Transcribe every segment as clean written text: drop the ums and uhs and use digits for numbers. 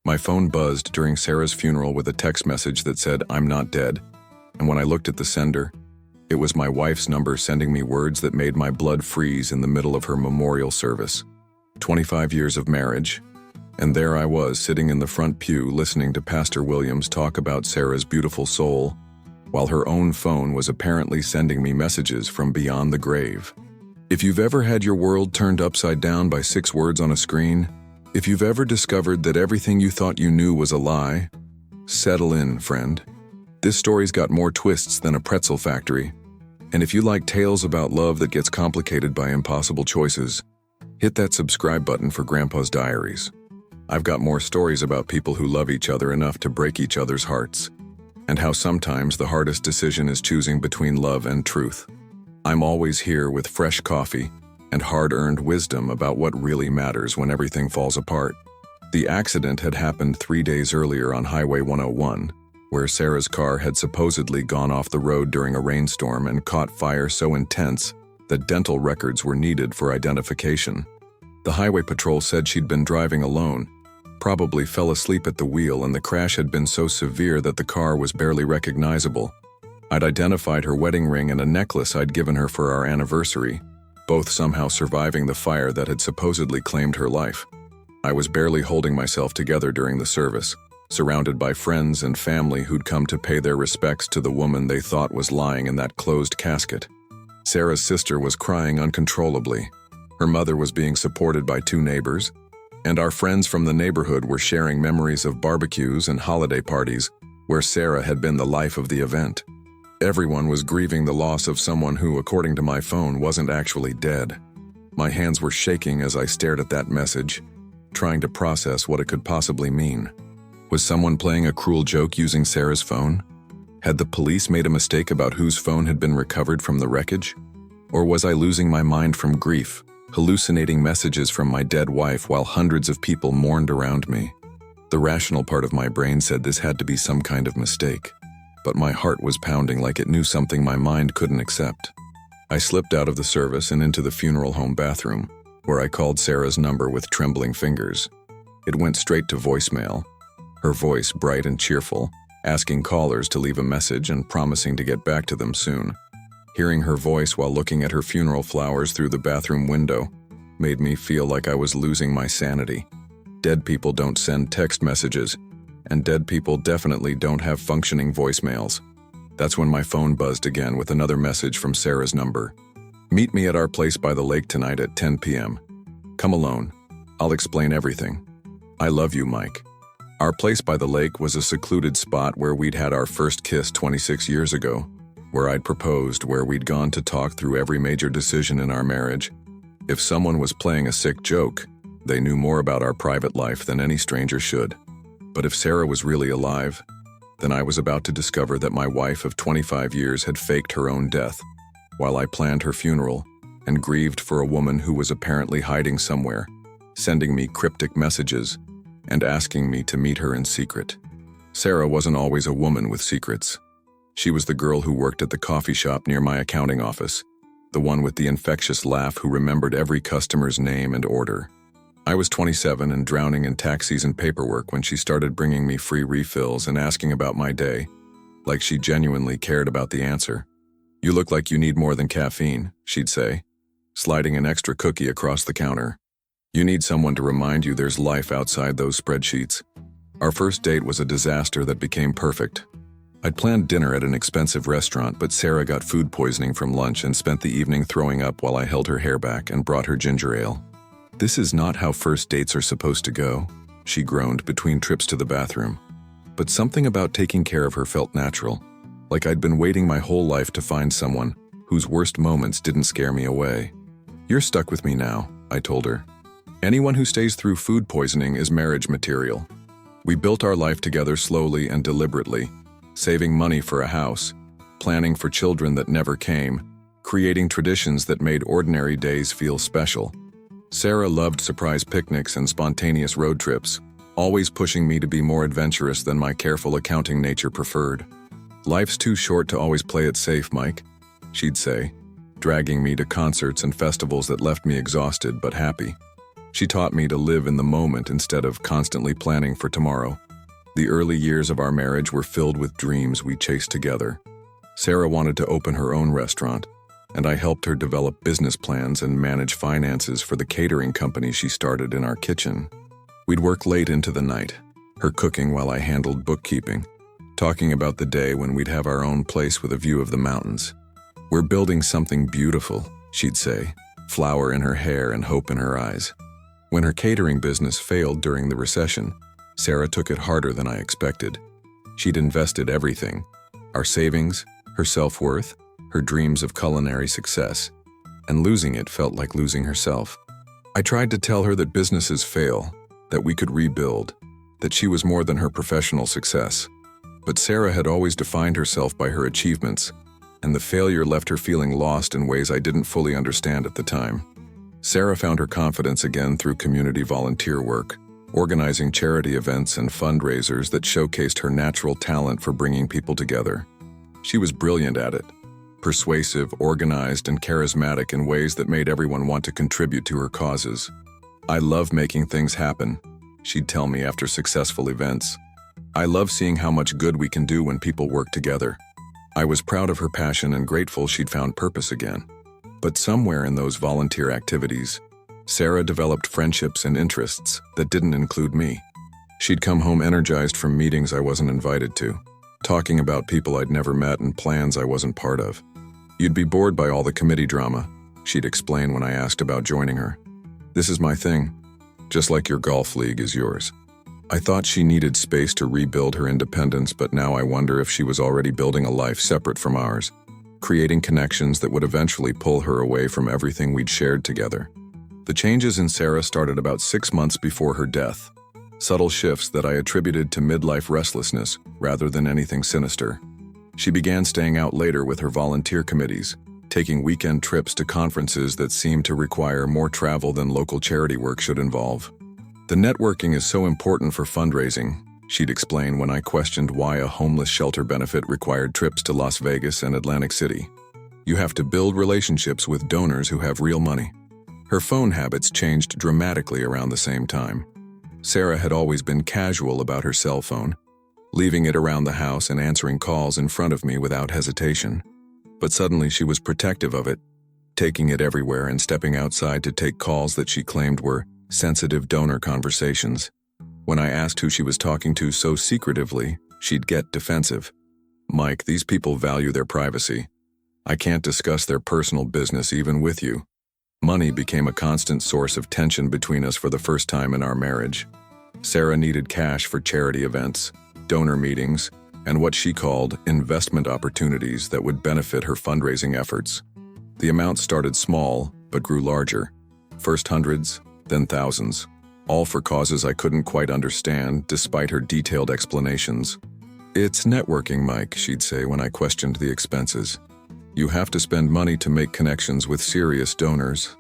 My phone buzzed during Sarah's funeral with a text message that said, "I'm not dead," and when I looked at the sender, it was my wife's number sending me words that made my blood freeze in the middle of her memorial service. 25 years of marriage, and there I was sitting in the front pew listening to Pastor Williams talk about Sarah's beautiful soul, while her own phone was apparently sending me messages from beyond the grave. If you've ever had your world turned upside down by 6 words on a screen, if you've ever discovered that everything you thought you knew was a lie, settle in, friend. This story's got more twists than a pretzel factory. And if you like tales about love that gets complicated by impossible choices, hit that subscribe button for Grandpa's Diaries. I've got more stories about people who love each other enough to break each other's hearts, and how sometimes the hardest decision is choosing between love and truth. I'm always here with fresh coffee and hard-earned wisdom about what really matters when everything falls apart. The accident had happened 3 days earlier on Highway 101, where Sarah's car had supposedly gone off the road during a rainstorm and caught fire so intense that dental records were needed for identification. The highway patrol said she'd been driving alone, probably fell asleep at the wheel, and the crash had been so severe that the car was barely recognizable. I'd identified her wedding ring and a necklace I'd given her for our anniversary, both somehow surviving the fire that had supposedly claimed her life. I was barely holding myself together during the service, surrounded by friends and family who'd come to pay their respects to the woman they thought was lying in that closed casket. Sarah's sister was crying uncontrollably. Her mother was being supported by 2 neighbors, and our friends from the neighborhood were sharing memories of barbecues and holiday parties where Sarah had been the life of the event. Everyone was grieving the loss of someone who, according to my phone, wasn't actually dead. My hands were shaking as I stared at that message, trying to process what it could possibly mean. Was someone playing a cruel joke using Sarah's phone? Had the police made a mistake about whose phone had been recovered from the wreckage? Or was I losing my mind from grief, hallucinating messages from my dead wife while hundreds of people mourned around me? The rational part of my brain said this had to be some kind of mistake, but my heart was pounding like it knew something my mind couldn't accept. I slipped out of the service and into the funeral home bathroom, where I called Sarah's number with trembling fingers. It went straight to voicemail, her voice bright and cheerful, asking callers to leave a message and promising to get back to them soon. Hearing her voice while looking at her funeral flowers through the bathroom window made me feel like I was losing my sanity. Dead people don't send text messages, and dead people definitely don't have functioning voicemails. That's when my phone buzzed again with another message from Sarah's number. "Meet me at our place by the lake tonight at 10 p.m. Come alone. I'll explain everything. I love you, Mike." Our place by the lake was a secluded spot where we'd had our first kiss 26 years ago, where I'd proposed, where we'd gone to talk through every major decision in our marriage. If someone was playing a sick joke, they knew more about our private life than any stranger should. But if Sarah was really alive, then I was about to discover that my wife of 25 years had faked her own death, while I planned her funeral and grieved for a woman who was apparently hiding somewhere, sending me cryptic messages and asking me to meet her in secret. Sarah wasn't always a woman with secrets. She was the girl who worked at the coffee shop near my accounting office, the one with the infectious laugh who remembered every customer's name and order. I was 27 and drowning in taxis and paperwork when she started bringing me free refills and asking about my day, like she genuinely cared about the answer. "You look like you need more than caffeine," she'd say, sliding an extra cookie across the counter. "You need someone to remind you there's life outside those spreadsheets." Our first date was a disaster that became perfect. I'd planned dinner at an expensive restaurant, but Sarah got food poisoning from lunch and spent the evening throwing up while I held her hair back and brought her ginger ale. "This is not how first dates are supposed to go," she groaned between trips to the bathroom. But something about taking care of her felt natural, like I'd been waiting my whole life to find someone whose worst moments didn't scare me away. "You're stuck with me now," I told her. "Anyone who stays through food poisoning is marriage material." We built our life together slowly and deliberately, saving money for a house, planning for children that never came, creating traditions that made ordinary days feel special. Sarah loved surprise picnics and spontaneous road trips, always pushing me to be more adventurous than my careful accounting nature preferred. "Life's too short to always play it safe, Mike," she'd say, dragging me to concerts and festivals that left me exhausted but happy. She taught me to live in the moment instead of constantly planning for tomorrow. The early years of our marriage were filled with dreams we chased together. Sarah wanted to open her own restaurant, and I helped her develop business plans and manage finances for the catering company she started in our kitchen. We'd work late into the night, her cooking while I handled bookkeeping, talking about the day when we'd have our own place with a view of the mountains. "We're building something beautiful," she'd say, flower in her hair and hope in her eyes. When her catering business failed during the recession, Sarah took it harder than I expected. She'd invested everything: our savings, her self-worth, her dreams of culinary success, and losing it felt like losing herself. I tried to tell her that businesses fail, that we could rebuild, that she was more than her professional success. But Sarah had always defined herself by her achievements, and the failure left her feeling lost in ways I didn't fully understand at the time. Sarah found her confidence again through community volunteer work, organizing charity events and fundraisers that showcased her natural talent for bringing people together. She was brilliant at it, persuasive, organized, and charismatic in ways that made everyone want to contribute to her causes. "I love making things happen," she'd tell me after successful events. "I love seeing how much good we can do when people work together." I was proud of her passion and grateful she'd found purpose again. But somewhere in those volunteer activities, Sarah developed friendships and interests that didn't include me. She'd come home energized from meetings I wasn't invited to, talking about people I'd never met and plans I wasn't part of. "You'd be bored by all the committee drama," she'd explain when I asked about joining her. "This is my thing, just like your golf league is yours." I thought she needed space to rebuild her independence, but now I wonder if she was already building a life separate from ours, creating connections that would eventually pull her away from everything we'd shared together. The changes in Sarah started about 6 months before her death, subtle shifts that I attributed to midlife restlessness rather than anything sinister. She began staying out later with her volunteer committees, taking weekend trips to conferences that seemed to require more travel than local charity work should involve. "The networking is so important for fundraising," she'd explain when I questioned why a homeless shelter benefit required trips to Las Vegas and Atlantic City. "You have to build relationships with donors who have real money." Her phone habits changed dramatically around the same time. Sarah had always been casual about her cell phone, leaving it around the house and answering calls in front of me without hesitation. But suddenly she was protective of it, taking it everywhere and stepping outside to take calls that she claimed were sensitive donor conversations. When I asked who she was talking to so secretively, she'd get defensive. "Mike, these people value their privacy. I can't discuss their personal business even with you." Money became a constant source of tension between us for the first time in our marriage. Sarah needed cash for charity events, donor meetings, and what she called investment opportunities that would benefit her fundraising efforts. The amount started small, but grew larger. First hundreds, then thousands, all for causes I couldn't quite understand despite her detailed explanations. "It's networking, Mike," she'd say when I questioned the expenses. "You have to spend money to make connections with serious donors."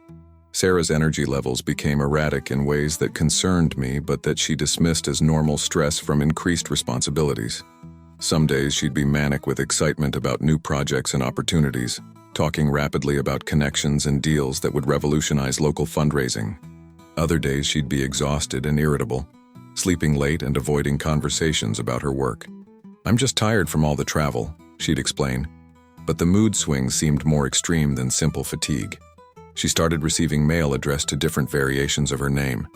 Sarah's energy levels became erratic in ways that concerned me but that she dismissed as normal stress from increased responsibilities. Some days she'd be manic with excitement about new projects and opportunities, talking rapidly about connections and deals that would revolutionize local fundraising. Other days she'd be exhausted and irritable, sleeping late and avoiding conversations about her work. "I'm just tired from all the travel," she'd explain. But the mood swings seemed more extreme than simple fatigue. She started receiving mail addressed to different variations of her name: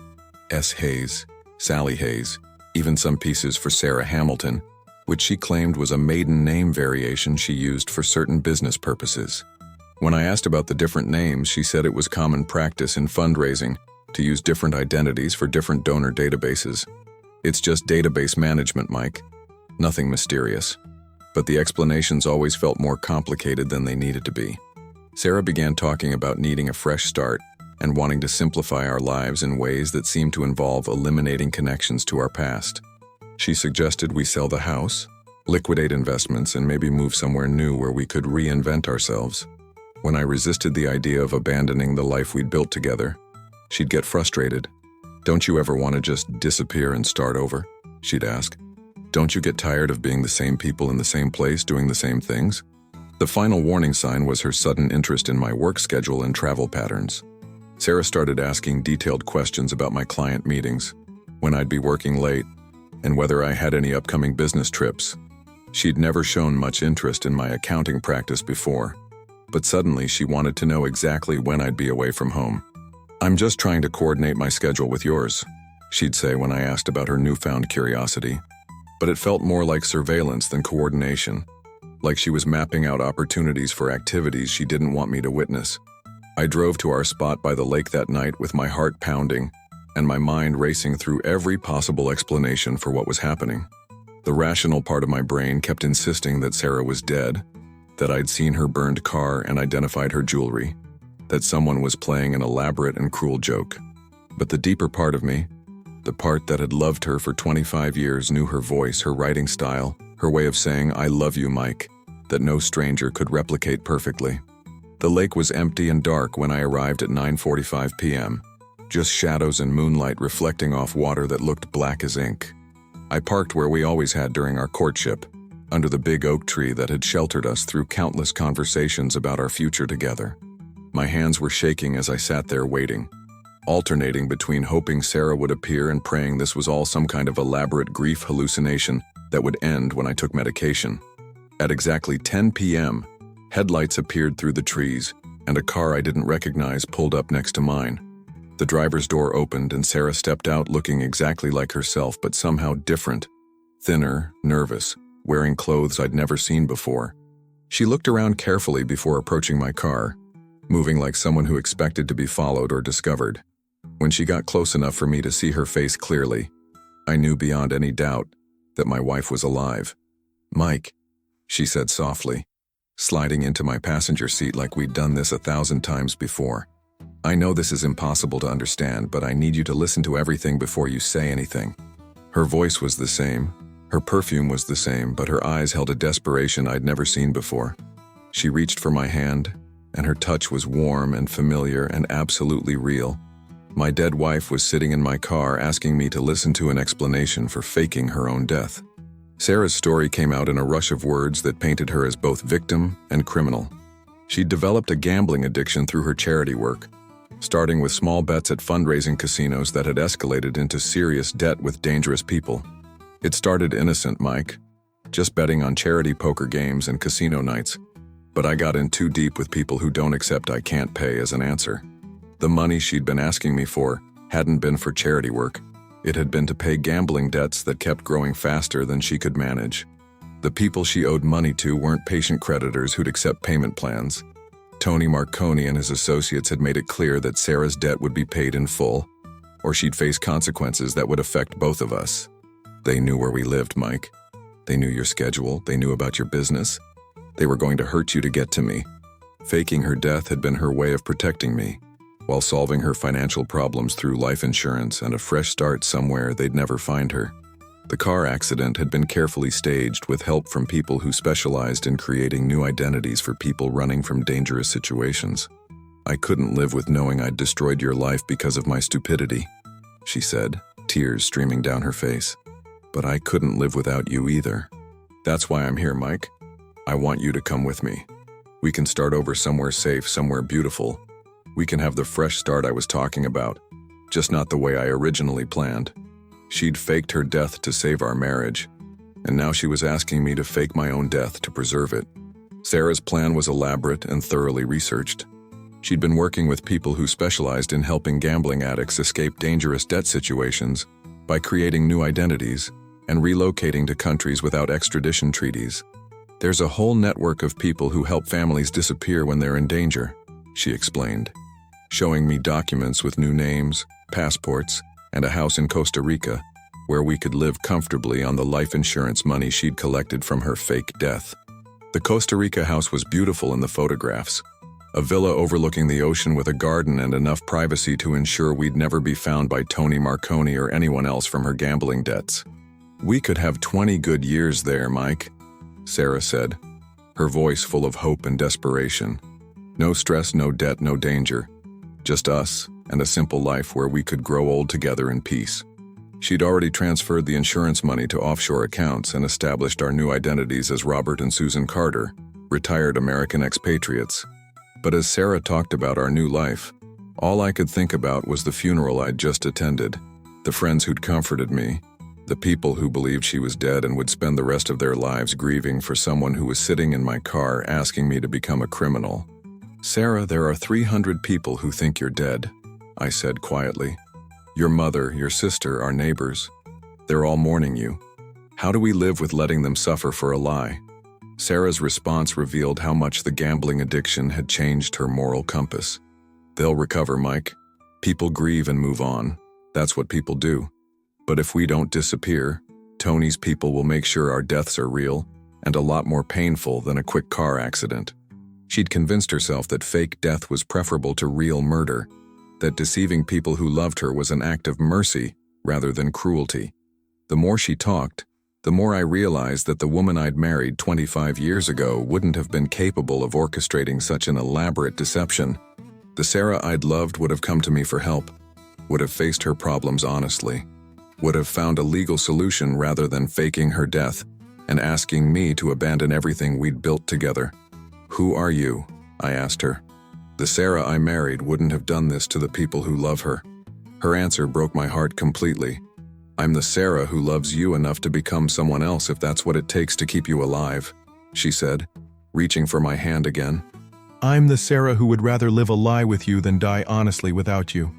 S. Hayes, Sally Hayes, even some pieces for Sarah Hamilton, which she claimed was a maiden name variation she used for certain business purposes. When I asked about the different names, she said it was common practice in fundraising to use different identities for different donor databases. "It's just database management, Mike. Nothing mysterious." But the explanations always felt more complicated than they needed to be. Sarah began talking about needing a fresh start and wanting to simplify our lives in ways that seemed to involve eliminating connections to our past. She suggested we sell the house, liquidate investments, and maybe move somewhere new where we could reinvent ourselves. When I resisted the idea of abandoning the life we'd built together, she'd get frustrated. "Don't you ever want to just disappear and start over?" she'd ask. "Don't you get tired of being the same people in the same place doing the same things?" The final warning sign was her sudden interest in my work schedule and travel patterns. Sarah started asking detailed questions about my client meetings, when I'd be working late, and whether I had any upcoming business trips. She'd never shown much interest in my accounting practice before, but suddenly she wanted to know exactly when I'd be away from home. "I'm just trying to coordinate my schedule with yours," she'd say when I asked about her newfound curiosity. But it felt more like surveillance than coordination, like she was mapping out opportunities for activities she didn't want me to witness. I drove to our spot by the lake that night with my heart pounding and my mind racing through every possible explanation for what was happening. The rational part of my brain kept insisting that Sarah was dead, that I'd seen her burned car and identified her jewelry, that someone was playing an elaborate and cruel joke. But the deeper part of me, the part that had loved her for 25 years, knew her voice, her writing style, her way of saying, "I love you, Mike," that no stranger could replicate perfectly. The lake was empty and dark when I arrived at 9:45 p.m., just shadows and moonlight reflecting off water that looked black as ink. I parked where we always had during our courtship, under the big oak tree that had sheltered us through countless conversations about our future together. My hands were shaking as I sat there waiting, alternating between hoping Sarah would appear and praying this was all some kind of elaborate grief hallucination that would end when I took medication. At exactly 10 p.m., headlights appeared through the trees, and a car I didn't recognize pulled up next to mine. The driver's door opened and Sarah stepped out looking exactly like herself but somehow different, thinner, nervous, wearing clothes I'd never seen before. She looked around carefully before approaching my car, moving like someone who expected to be followed or discovered. When she got close enough for me to see her face clearly, I knew beyond any doubt that my wife was alive. "Mike," she said softly, sliding into my passenger seat like we'd done this 1,000 times before. "I know this is impossible to understand, but I need you to listen to everything before you say anything." Her voice was the same, her perfume was the same, but her eyes held a desperation I'd never seen before. She reached for my hand, and her touch was warm and familiar and absolutely real. My dead wife was sitting in my car asking me to listen to an explanation for faking her own death. Sarah's story came out in a rush of words that painted her as both victim and criminal. She'd developed a gambling addiction through her charity work, starting with small bets at fundraising casinos that had escalated into serious debt with dangerous people. It started innocent, Mike, just betting on charity poker games and casino nights, but I got in too deep with people who don't accept "I can't pay" as an answer. The money she'd been asking me for hadn't been for charity work. It had been to pay gambling debts that kept growing faster than she could manage. The people she owed money to weren't patient creditors who'd accept payment plans. Tony Marconi and his associates had made it clear that Sarah's debt would be paid in full, or she'd face consequences that would affect both of us. They knew where we lived, Mike. They knew your schedule, they knew about your business. They were going to hurt you to get to me. Faking her death had been her way of protecting me, while solving her financial problems through life insurance and a fresh start somewhere they'd never find her. The car accident had been carefully staged with help from people who specialized in creating new identities for people running from dangerous situations. "I couldn't live with knowing I'd destroyed your life because of my stupidity," she said, tears streaming down her face. "But I couldn't live without you either. That's why I'm here, Mike. I want you to come with me. We can start over somewhere safe, somewhere beautiful. We can have the fresh start I was talking about, just not the way I originally planned." She'd faked her death to save our marriage, and now she was asking me to fake my own death to preserve it. Sarah's plan was elaborate and thoroughly researched. She'd been working with people who specialized in helping gambling addicts escape dangerous debt situations by creating new identities and relocating to countries without extradition treaties. "There's a whole network of people who help families disappear when they're in danger," she explained, showing me documents with new names, passports, and a house in Costa Rica, where we could live comfortably on the life insurance money she'd collected from her fake death. The Costa Rica house was beautiful in the photographs, a villa overlooking the ocean with a garden and enough privacy to ensure we'd never be found by Tony Marconi or anyone else from her gambling debts. "We could have 20 good years there, Mike," Sarah said, her voice full of hope and desperation. "No stress, no debt, no danger. Just us and a simple life where we could grow old together in peace." She'd already transferred the insurance money to offshore accounts and established our new identities as Robert and Susan Carter, retired American expatriates. But as Sarah talked about our new life, All I could think about was the funeral I'd just attended, the friends who'd comforted me, the people who believed she was dead and would spend the rest of their lives grieving for someone who was sitting in my car asking me to become a criminal. "Sarah, there are 300 people who think you're dead," I said quietly. "Your mother, your sister, our neighbors. They're all mourning you. How do we live with letting them suffer for a lie?" Sarah's response revealed how much the gambling addiction had changed her moral compass. "They'll recover, Mike. People grieve and move on. That's what people do. But if we don't disappear, Tony's people will make sure our deaths are real and a lot more painful than a quick car accident." She'd convinced herself that fake death was preferable to real murder, that deceiving people who loved her was an act of mercy rather than cruelty. The more she talked, the more I realized that the woman I'd married 25 years ago wouldn't have been capable of orchestrating such an elaborate deception. The Sarah I'd loved would have come to me for help, would have faced her problems honestly, would have found a legal solution rather than faking her death and asking me to abandon everything we'd built together. "Who are you?" I asked her. The Sarah I married wouldn't have done this to the people who love her. Her answer broke my heart completely. "I'm the Sarah who loves you enough to become someone else if that's what it takes to keep you alive," she said, reaching for my hand again. "I'm the Sarah who would rather live a lie with you than die honestly without you.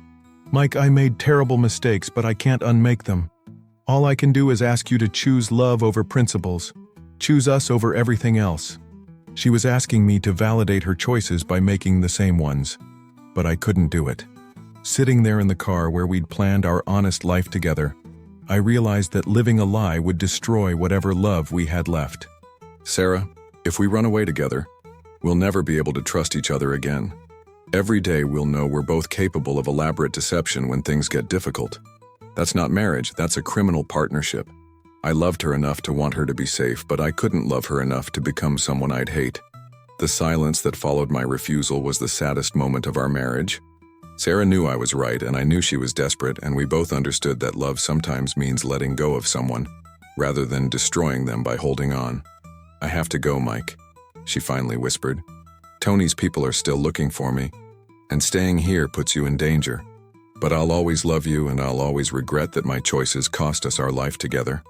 Mike, I made terrible mistakes, but I can't unmake them. All I can do is ask you to choose love over principles. Choose us over everything else." She was asking me to validate her choices by making the same ones, but I couldn't do it. Sitting there in the car where we'd planned our honest life together, I realized that living a lie would destroy whatever love we had left. "Sarah, if we run away together, we'll never be able to trust each other again. Every day we'll know we're both capable of elaborate deception when things get difficult. That's not marriage, that's a criminal partnership. I loved her enough to want her to be safe, but I couldn't love her enough to become someone I'd hate." The silence that followed my refusal was the saddest moment of our marriage. Sarah knew I was right, and I knew she was desperate, and we both understood that love sometimes means letting go of someone, rather than destroying them by holding on. "I have to go, Mike," she finally whispered. "Tony's people are still looking for me, and staying here puts you in danger. But I'll always love you, and I'll always regret that my choices cost us our life together."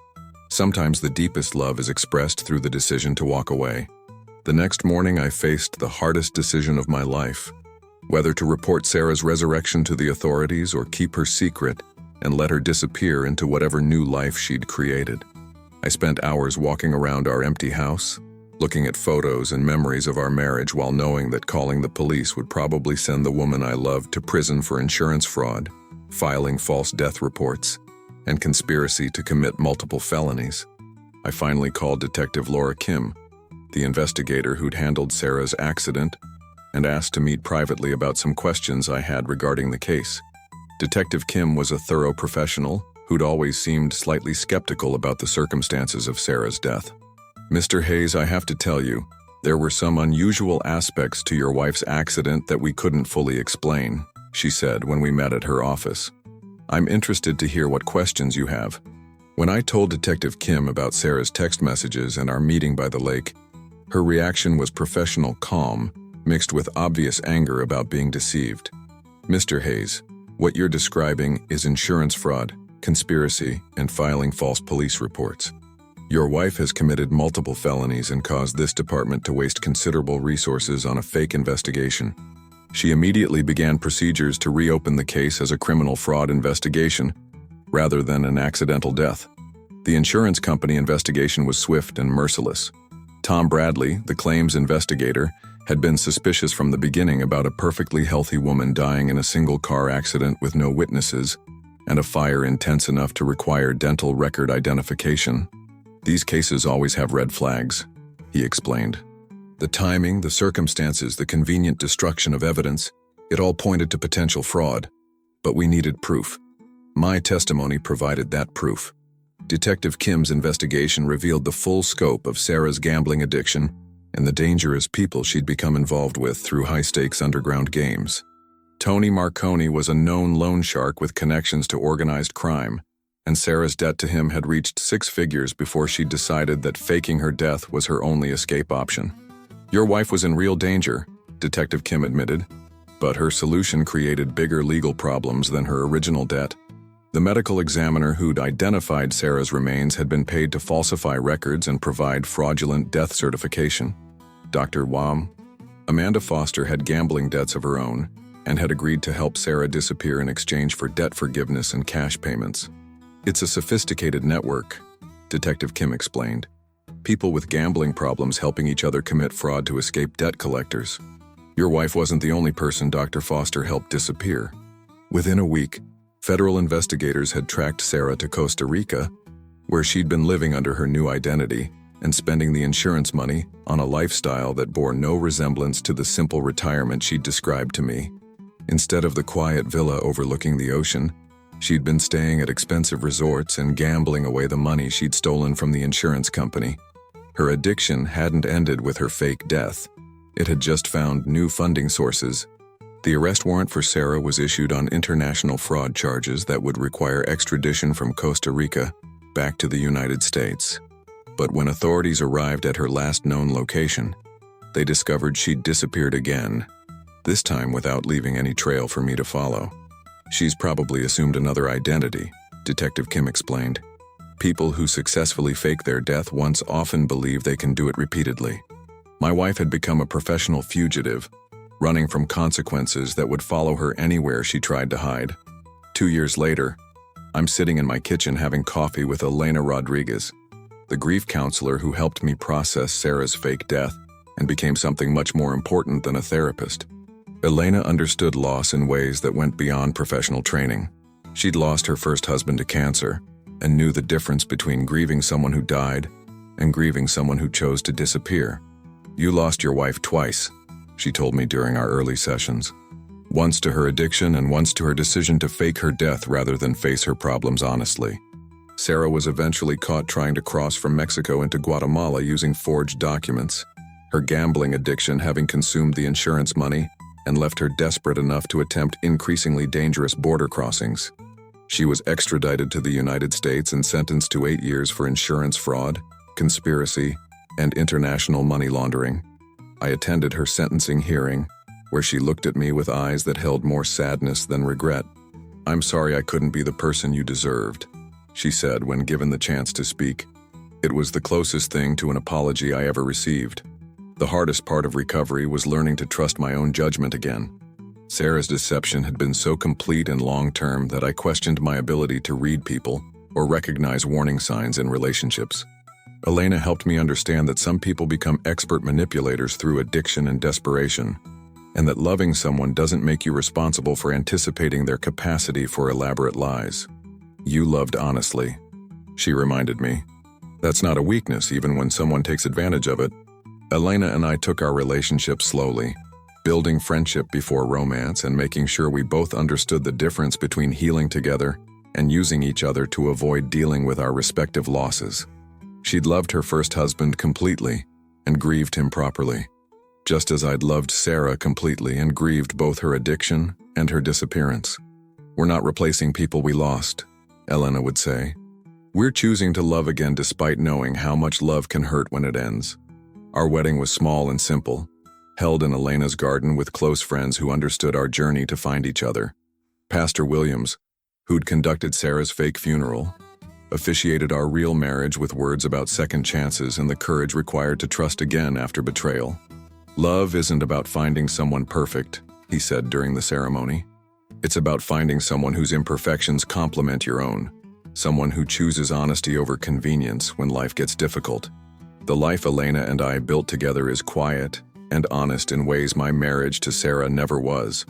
Sometimes the deepest love is expressed through the decision to walk away. The next morning I faced the hardest decision of my life. Whether to report Sarah's resurrection to the authorities or keep her secret and let her disappear into whatever new life she'd created. I spent hours walking around our empty house, looking at photos and memories of our marriage while knowing that calling the police would probably send the woman I loved to prison for insurance fraud, filing false death reports, and conspiracy to commit multiple felonies. I finally called Detective Laura Kim, the investigator who'd handled Sarah's accident, and asked to meet privately about some questions I had regarding the case. Detective Kim was a thorough professional who'd always seemed slightly skeptical about the circumstances of Sarah's death. "Mr. Hayes, I have to tell you, there were some unusual aspects to your wife's accident that we couldn't fully explain," she said when we met at her office. "I'm interested to hear what questions you have." When I told Detective Kim about Sarah's text messages and our meeting by the lake, her reaction was professional calm, mixed with obvious anger about being deceived. "Mr. Hayes, what you're describing is insurance fraud, conspiracy, and filing false police reports. Your wife has committed multiple felonies and caused this department to waste considerable resources on a fake investigation. She immediately began procedures to reopen the case as a criminal fraud investigation, rather than an accidental death. The insurance company investigation was swift and merciless. Tom Bradley, the claims investigator, had been suspicious from the beginning about a perfectly healthy woman dying in a single car accident with no witnesses, and a fire intense enough to require dental record identification. "These cases always have red flags," he explained. "The timing, the circumstances, the convenient destruction of evidence, it all pointed to potential fraud. But we needed proof. My testimony provided that proof. Detective Kim's investigation revealed the full scope of Sarah's gambling addiction and the dangerous people she'd become involved with through high-stakes underground games. Tony Marconi was a known loan shark with connections to organized crime, and Sarah's debt to him had reached 6 figures before she'd decided that faking her death was her only escape option. Your wife was in real danger, Detective Kim admitted. But her solution created bigger legal problems than her original debt. The medical examiner who'd identified Sarah's remains had been paid to falsify records and provide fraudulent death certification. Dr. Wam. Amanda Foster had gambling debts of her own and had agreed to help Sarah disappear in exchange for debt forgiveness and cash payments. It's a sophisticated network, Detective Kim explained. People with gambling problems helping each other commit fraud to escape debt collectors. Your wife wasn't the only person Dr. Foster helped disappear. Within a week, federal investigators had tracked Sarah to Costa Rica, where she'd been living under her new identity and spending the insurance money on a lifestyle that bore no resemblance to the simple retirement she'd described to me. Instead of the quiet villa overlooking the ocean, she'd been staying at expensive resorts and gambling away the money she'd stolen from the insurance company. Her addiction hadn't ended with her fake death. It had just found new funding sources. The arrest warrant for Sarah was issued on international fraud charges that would require extradition from Costa Rica back to the United States. But when authorities arrived at her last known location, they discovered she'd disappeared again, this time without leaving any trail for me to follow. She's probably assumed another identity, Detective Kim explained. People who successfully fake their death once often believe they can do it repeatedly. My wife had become a professional fugitive, running from consequences that would follow her anywhere she tried to hide. 2 years later, I'm sitting in my kitchen having coffee with Elena Rodriguez, the grief counselor who helped me process Sarah's fake death and became something much more important than a therapist. Elena understood loss in ways that went beyond professional training. She'd lost her first husband to cancer and knew the difference between grieving someone who died and grieving someone who chose to disappear. You lost your wife twice, she told me during our early sessions. Once to her addiction and once to her decision to fake her death rather than face her problems honestly. Sarah was eventually caught trying to cross from Mexico into Guatemala using forged documents, her gambling addiction having consumed the insurance money and left her desperate enough to attempt increasingly dangerous border crossings. She was extradited to the United States and sentenced to 8 years for insurance fraud, conspiracy, and international money laundering. I attended her sentencing hearing, where she looked at me with eyes that held more sadness than regret. "I'm sorry I couldn't be the person you deserved," she said when given the chance to speak. It was the closest thing to an apology I ever received. The hardest part of recovery was learning to trust my own judgment again. Sarah's deception had been so complete and long-term that I questioned my ability to read people or recognize warning signs in relationships. Elena helped me understand that some people become expert manipulators through addiction and desperation, and that loving someone doesn't make you responsible for anticipating their capacity for elaborate lies. "You loved honestly," she reminded me. "That's not a weakness even when someone takes advantage of it." Elena and I took our relationship slowly, building friendship before romance and making sure we both understood the difference between healing together and using each other to avoid dealing with our respective losses. She'd loved her first husband completely and grieved him properly, just as I'd loved Sarah completely and grieved both her addiction and her disappearance. "We're not replacing people we lost," Elena would say. "We're choosing to love again despite knowing how much love can hurt when it ends." Our wedding was small and simple, held in Elena's garden with close friends who understood our journey to find each other. Pastor Williams, who'd conducted Sarah's fake funeral, officiated our real marriage with words about second chances and the courage required to trust again after betrayal. "Love isn't about finding someone perfect," he said during the ceremony. "It's about finding someone whose imperfections complement your own, someone who chooses honesty over convenience when life gets difficult." The life Elena and I built together is quiet and honest in ways my marriage to Sarah never was.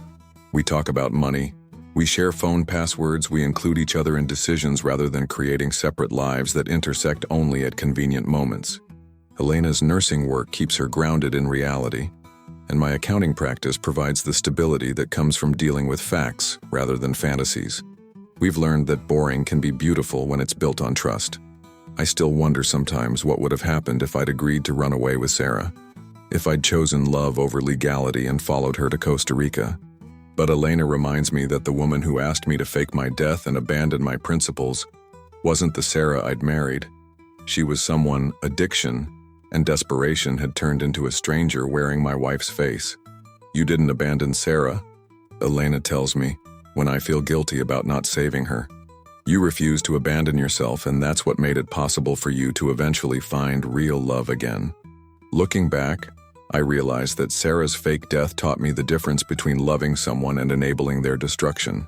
We talk about money. We share phone passwords. We include each other in decisions rather than creating separate lives that intersect only at convenient moments. Elena's nursing work keeps her grounded in reality, and my accounting practice provides the stability that comes from dealing with facts rather than fantasies. We've learned that boring can be beautiful when it's built on trust. I still wonder sometimes what would have happened if I'd agreed to run away with Sarah, if I'd chosen love over legality and followed her to Costa Rica. But Elena reminds me that the woman who asked me to fake my death and abandon my principles wasn't the Sarah I'd married. She was someone addiction and desperation had turned into a stranger wearing my wife's face. "You didn't abandon Sarah," Elena tells me, when I feel guilty about not saving her. You refuse to abandon yourself, and that's what made it possible for you to eventually find real love again. Looking back, I realize that Sarah's fake death taught me the difference between loving someone and enabling their destruction.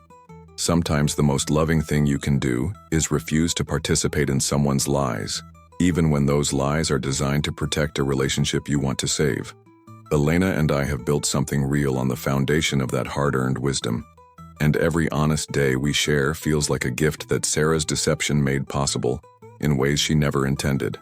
Sometimes the most loving thing you can do is refuse to participate in someone's lies, even when those lies are designed to protect a relationship you want to save. Elena and I have built something real on the foundation of that hard-earned wisdom, and every honest day we share feels like a gift that Sarah's deception made possible in ways she never intended.